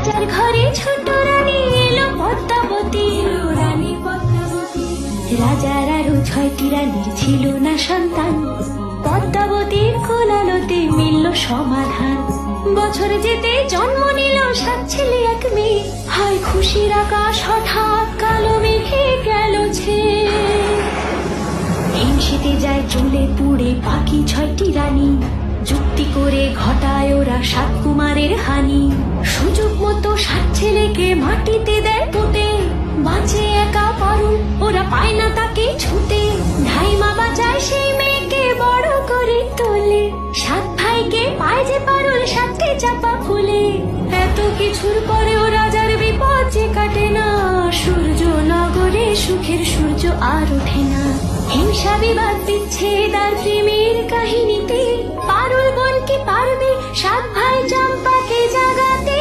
রাজার ঘরে ছোট রানী এলো পদ্মাবতী, রানী পদ্মাবতী। রাজার আরো 6টি রানীর ছিল না সন্তান, পদ্মাবতীর কোলালতে মিলল সমাধান। বছর যেতে জন্ম নিল 7 ছেলে 1 মেয়ে, হয় খুশির আকাশ হঠাৎ কালো মেঘে গেল ছেয়ে। হিমশীতে যায় জ্বলে পুড়ে বাকি 6টি রানী, যুক্তি করে ঘটায় ওরা 7 কুমারের হানি। সুযোগ মতো 7 ছেলেকে মাটিতে দেয় পুঁতে, বাঁচে একা পারুল, ওরা পায় না তাকে ছুতে। ধাইমা বাঁচায় সেই মেয়েকে বড় করে তোলে, 7 ভাইকে পায় যে পারুল 7টে চাপা ফুলে। এত কিছুর পরেও রাজার বিপদ যে কাটে না, সূর্য নগরে সুখের সূর্য আর ওঠে না। হিংসা বিবাদ বিচ্ছেদ আর প্রেমের কাহিনীতে পারুল বোন কি পারবে 7 ভাই চম্পাকে জাগাতে।